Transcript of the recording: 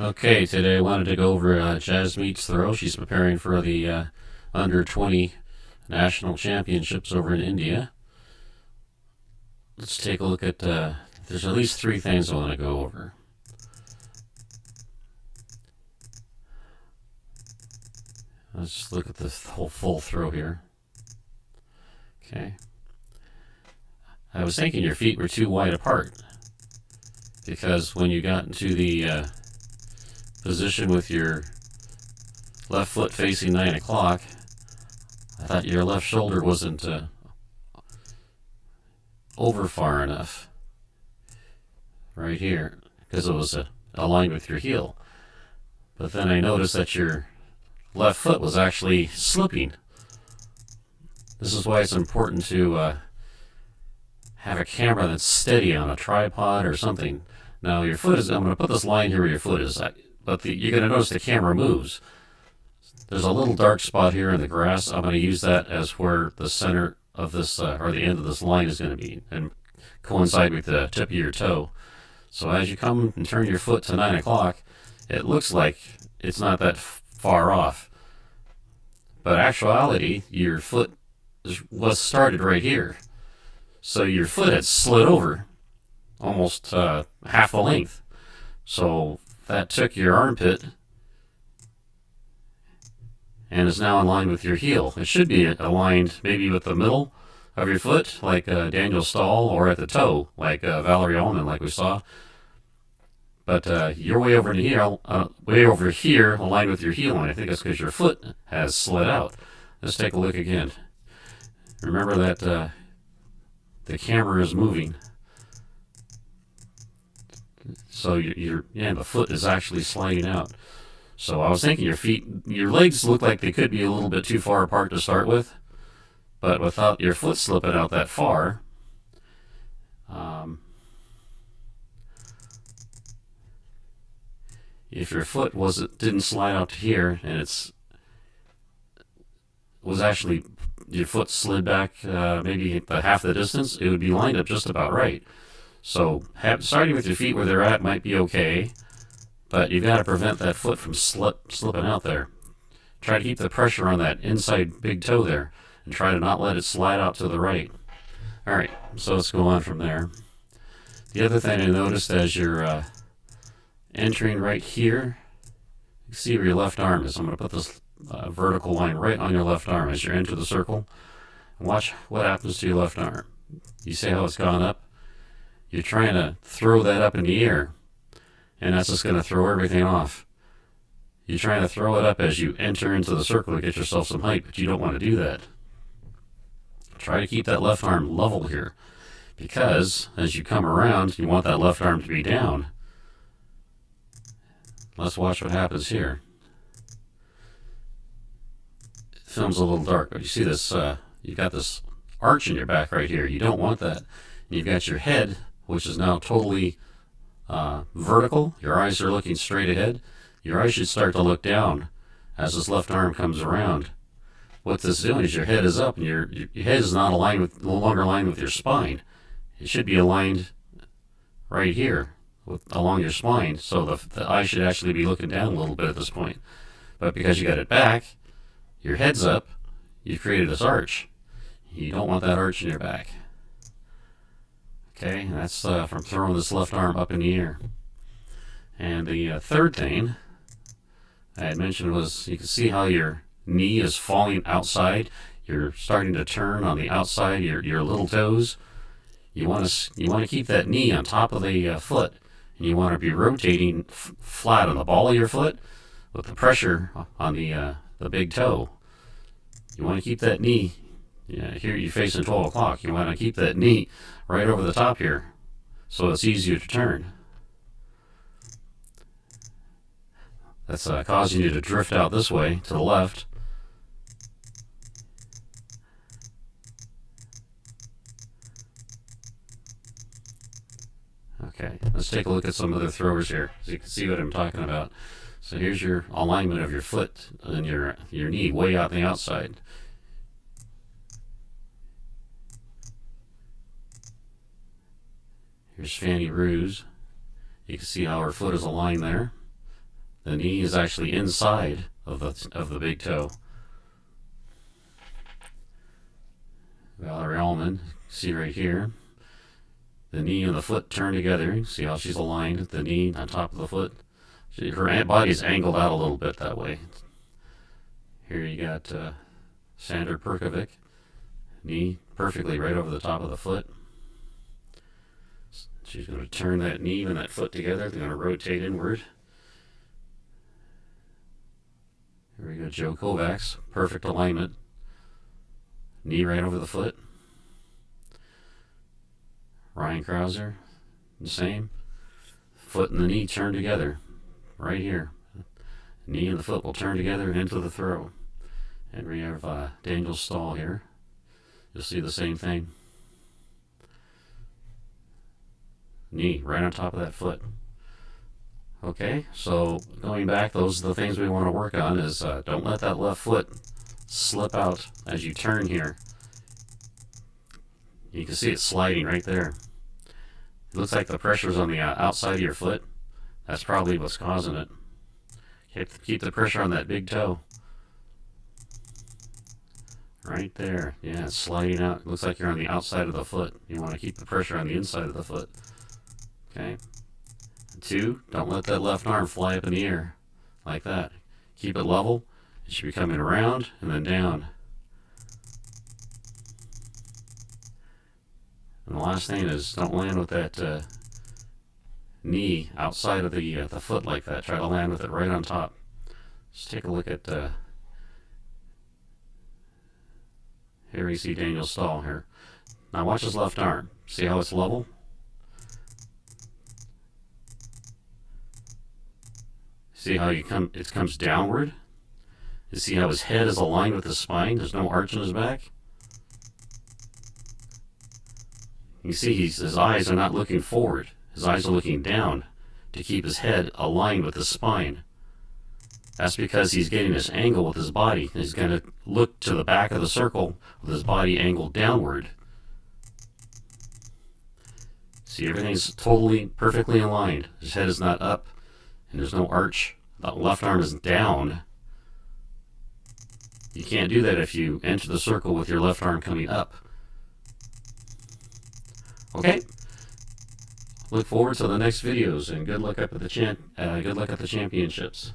Okay, today I wanted to go over Jasmeet's throw. She's preparing for the under 20 national championships over in India. Let's take a look at. There's at least three things I want to go over. Let's just look at this whole full throw here. Okay. I was thinking your feet were too wide apart because when you got into the position with your left foot facing 9 o'clock, I thought your left shoulder wasn't over far enough right here because it was aligned with your heel. But then I noticed that your left foot was actually slipping. This is why it's important to have a camera that's steady on a tripod or something. Now your foot is, I'm going to put this line here where your foot is, but you're going to notice the camera moves. There's a little dark spot here in the grass. I'm going to use that as where the center of this, or the end of this line is going to be, and coincide with the tip of your toe. So as you come and turn your foot to 9 o'clock, it looks like it's not that far off. But actuality, your foot was started right here. So your foot had slid over almost half the length. So that took your armpit and is now in line with your heel. It should be aligned maybe with the middle of your foot, like Daniel Stahl, or at the toe, like Valerie Ullman, like we saw. But you're way over here, aligned with your heel, and I think it's because your foot has slid out. Let's take a look again. Remember that the camera is moving, so the foot is actually sliding out. So I was thinking your legs look like they could be a little bit too far apart to start with, but without your foot slipping out that far, if your foot didn't slide out to here and was actually your foot slid back maybe half the distance, it would be lined up just about right. So starting with your feet where they're at might be okay, but you've got to prevent that foot from slipping out there. Try to keep the pressure on that inside big toe there and try to not let it slide out to the right. All right, so let's go on from there. The other thing I noticed as you're entering right here, you see where your left arm is. I'm going to put this vertical line right on your left arm as you enter the circle. And watch what happens to your left arm. You see how it's gone up? You're trying to throw that up in the air, and that's just going to throw everything off. You're trying to throw it up as you enter into the circle to get yourself some height, but you don't want to do that. Try to keep that left arm level here, because as you come around, you want that left arm to be down. Let's watch what happens here. It film's a little dark, but you see this, you've got this arch in your back right here. You don't want that. And you've got your head, which is now totally vertical. Your eyes are looking straight ahead. Your eyes should start to look down as this left arm comes around. What this is doing is your head is up, and your head is no longer aligned with your spine. It should be aligned right here along your spine. So the eye should actually be looking down a little bit at this point. But because you got it back, your head's up, you created this arch. You don't want that arch in your back. Okay, and that's from throwing this left arm up in the air. And the third thing I had mentioned was you can see how your knee is falling outside. You're starting to turn on the outside, your little toes. You want to keep that knee on top of the foot, and you want to be rotating flat on the ball of your foot with the pressure on the big toe. You want to keep that knee. Yeah, here you're facing 12 o'clock. You want to keep that knee right over the top here so it's easier to turn. That's causing you to drift out this way to the left. Okay, let's take a look at some other throwers here so you can see what I'm talking about. So here's your alignment of your foot and your knee way out the outside. Here's Fanny Ruse. You can see how her foot is aligned there. The knee is actually inside of the big toe. Valerie Allman, see right here. The knee and the foot turn together. See how she's aligned, the knee on top of the foot. Her body's angled out a little bit that way. Here you got Sandra Perkovic, knee perfectly right over the top of the foot. She's going to turn that knee and that foot together. They're going to rotate inward. Here we go, Joe Kovacs, perfect alignment. Knee right over the foot. Ryan Krauser, the same. Foot and the knee turn together, right here. Knee and the foot will turn together into the throw. And we have Daniel Stahl here. You'll see the same thing. Knee right on top of that foot. Okay, so going back, those are the things we want to work on is don't let that left foot slip out as you turn here. You can see it sliding right there. It looks like the pressure's on the outside of your foot. That's probably what's causing it. Keep the pressure on that big toe. Right there. Yeah, it's sliding out. It looks like you're on the outside of the foot. You want to keep the pressure on the inside of the foot. Okay. 2, don't let that left arm fly up in the air like that. Keep it level. It should be coming around and then down. And the last thing is don't land with that knee outside of the foot like that. Try to land with it right on top. Just take a look at here we see Daniel Stahl here. Now watch his left arm. See how it's level? See how it comes downward? You see how his head is aligned with his spine? There's no arch in his back? You see his eyes are not looking forward. His eyes are looking down to keep his head aligned with his spine. That's because he's getting this angle with his body. He's going to look to the back of the circle with his body angled downward. See, everything's totally, perfectly aligned. His head is not up, and there's no arch. The left arm is down. You can't do that if you enter the circle with your left arm coming up. Okay. Look forward to the next videos, and good luck up at the championships.